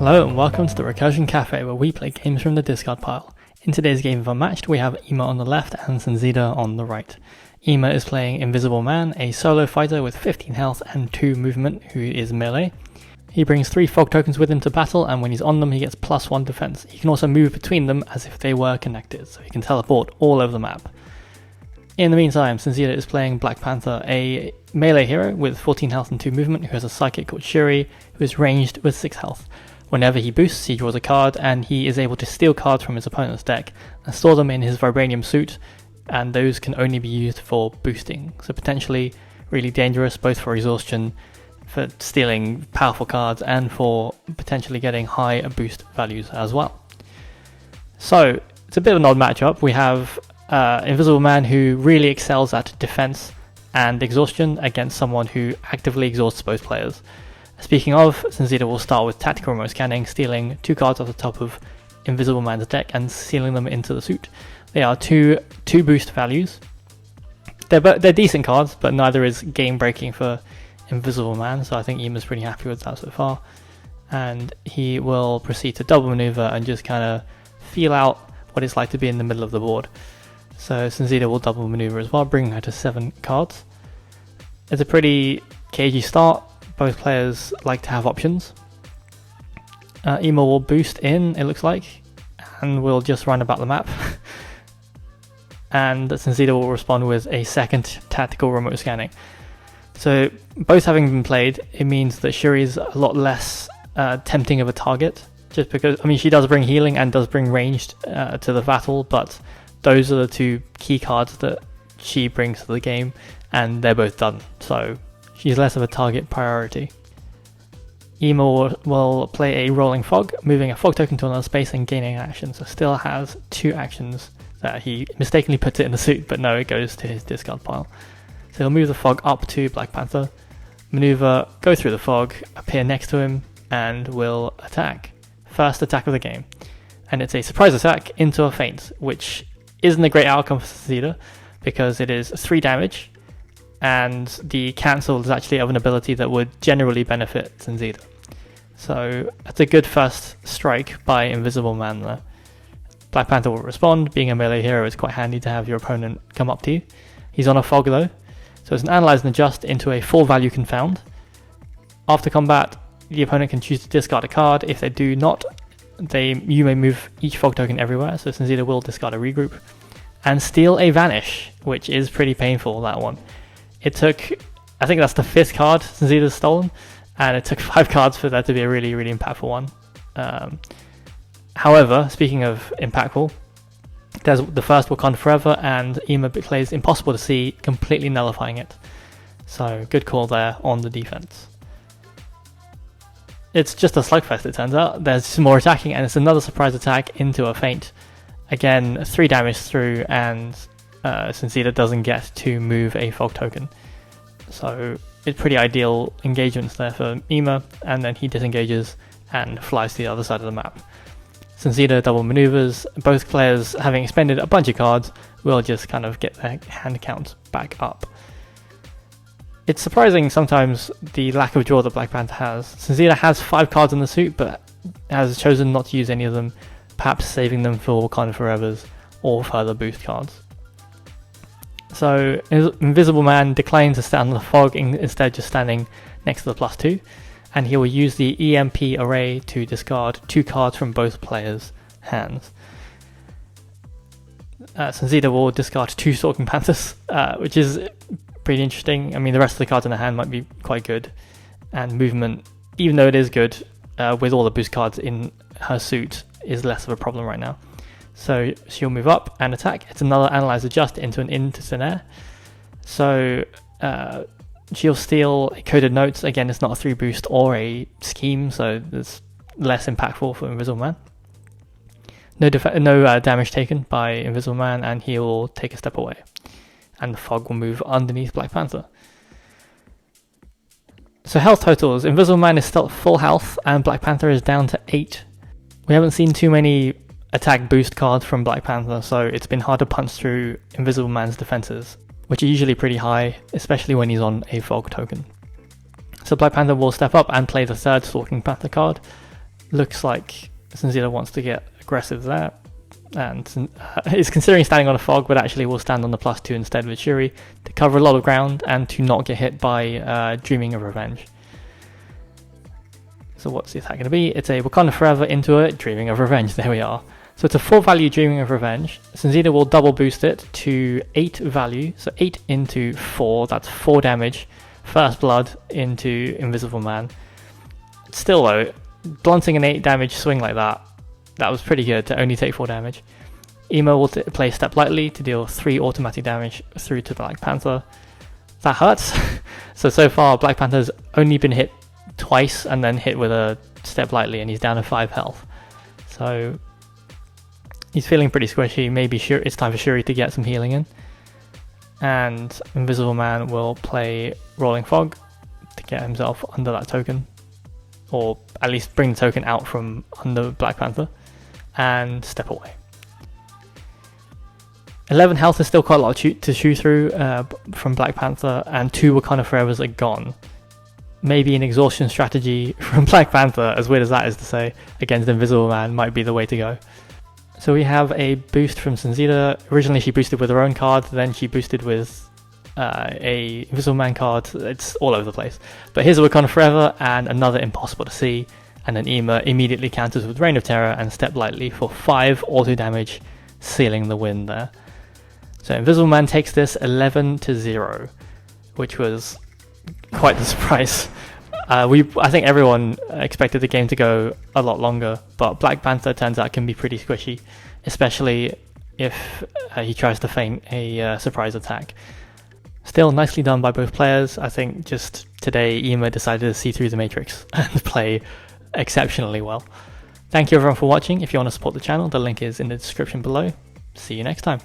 Hello and welcome to the Recursion Cafe, where we play games from the discard pile. In today's game of Unmatched, we have Ima on the left and Sunzida on the right. Ima is playing Invisible Man, a solo fighter with 15 health and 2 movement, who is melee. He brings 3 fog tokens with him to battle, and when he's on them he gets +1 defense. He can also move between them as if they were connected, so he can teleport all over the map. In the meantime, Sunzida is playing Black Panther, a melee hero with 14 health and 2 movement, who has a psychic called Shuri, who is ranged with 6 health. Whenever he boosts, he draws a card, and he is able to steal cards from his opponent's deck and store them in his vibranium suit, and those can only be used for boosting. So potentially really dangerous, both for exhaustion, for stealing powerful cards, and for potentially getting high boost values as well. So it's a bit of an odd matchup. We have Invisible Man, who really excels at defense and exhaustion against someone who actively exhausts both players. Speaking of, Sunzida will start with Tactical Remote Scanning, stealing 2 cards off the top of Invisible Man's deck and sealing them into the suit. They are two boost values. They're decent cards, but neither is game breaking for Invisible Man, so I think Ima's pretty happy with that so far. And he will proceed to double maneuver and just kind of feel out what it's like to be in the middle of the board. So Sunzida will double maneuver as well, bringing her to 7 cards. It's a pretty cagey start. Both players like to have options. Ima will boost in, it looks like, and will just run about the map. And Sunzida will respond with a second Tactical Remote Scanning. So both having been played, it means that Shuri's a lot less tempting of a target, just because, I mean, she does bring healing and does bring ranged to the battle, but those are the 2 key cards that she brings to the game, and they're both done, so she's less of a target priority. Ima will play a Rolling Fog, moving a fog token to another space and gaining action, so still has 2 actions that he mistakenly puts it in the suit, but no, it goes to his discard pile. So he'll move the fog up to Black Panther, maneuver, go through the fog, appear next to him, and will attack. First attack of the game. And it's a surprise attack into a feint, which isn't a great outcome for Sunzida, because it is 3 damage, and the cancel is actually of an ability that would generally benefit Sunzida. So that's a good first strike by Invisible Man there. Black Panther will respond. Being a melee hero, it's quite handy to have your opponent come up to you. He's on a fog though, so it's an analyze and adjust into a full value confound. After combat, the opponent can choose to discard a card. If they do not, you may move each fog token everywhere, so Sunzida will discard a regroup and steal a vanish, which is pretty painful, that one. It took, I think that's the 5th card Sunzida's stolen, and it took 5 cards for that to be a really, really impactful one. However, speaking of impactful, there's the first Wakanda Forever, and Ima plays Impossible to See, completely nullifying it. So good call there on the defense. It's just a slugfest, it turns out. There's some more attacking, and it's another surprise attack into a feint. Again, 3 damage through, and Sunzida doesn't get to move a fog token. So it's pretty ideal engagements there for Ima, and then he disengages and flies to the other side of the map. Sunzida double maneuvers. Both players, having expended a bunch of cards, will just kind of get their hand count back up. It's surprising sometimes the lack of draw that Black Panther has. Sunzida has 5 cards in the suit, but has chosen not to use any of them, perhaps saving them for Wakanda Forevers or further boost cards. So Invisible Man declines to stand on the fog, instead just standing next to the +2, and he will use the EMP array to discard 2 cards from both players' hands. Sunzida will discard 2 Stalking Panthers, which is pretty interesting. I mean, the rest of the cards in the hand might be quite good, and movement, even though it is good, with all the boost cards in her suit, is less of a problem right now. So she'll move up and attack. It's another Analyze Adjust into an into thin air. So she'll steal a Coded Notes. Again, it's not a 3 boost or a scheme, so it's less impactful for Invisible Man. No damage taken by Invisible Man, and he will take a step away. And the fog will move underneath Black Panther. So health totals. Invisible Man is still at full health, and Black Panther is down to 8. We haven't seen too many attack boost cards from Black Panther, so it's been hard to punch through Invisible Man's defenses, which are usually pretty high, especially when he's on a fog token. So Black Panther will step up and play the 3rd Stalking Panther card, Looks like Sunzida wants to get aggressive there, and is considering standing on a fog, but actually will stand on the +2 instead with Shuri to cover a lot of ground and to not get hit by Dreaming of Revenge. So what's the attack going to be? It's a Wakanda Forever into a Dreaming of Revenge. There we are. So it's a 4 value Dreaming of Revenge. Sunzida will double boost it to 8 value. So 8 into 4, that's 4 damage. First blood into Invisible Man. Still though, blunting an 8 damage swing like that was pretty good to only take 4 damage. Emo will play Step Lightly to deal 3 automatic damage through to Black Panther. That hurts. So far Black Panther's only been hit twice and then hit with a Step Lightly, and he's down to 5 health. So he's feeling pretty squishy. Maybe it's time for Shuri to get some healing in. And Invisible Man will play Rolling Fog to get himself under that token, or at least bring the token out from under Black Panther, and step away. 11 health is still quite a lot to chew through from Black Panther, and 2 Wakanda Forevers are gone. Maybe an exhaustion strategy from Black Panther, as weird as that is to say, against Invisible Man might be the way to go. So we have a boost from Sunzida. Originally she boosted with her own card, then she boosted with a Invisible Man card. It's all over the place. But here's a Wakanda Forever and another Impossible to See, and then Ema immediately counters with Reign of Terror and Step Lightly for 5 auto damage, sealing the win there. So Invisible Man takes this 11-0, which was quite the surprise. I think everyone expected the game to go a lot longer, but Black Panther turns out can be pretty squishy, especially if he tries to feint a surprise attack. Still nicely done by both players. I think just today Ema decided to see through the matrix and play exceptionally well. Thank you everyone for watching. If you want to support the channel, the link is in the description below. See you next time.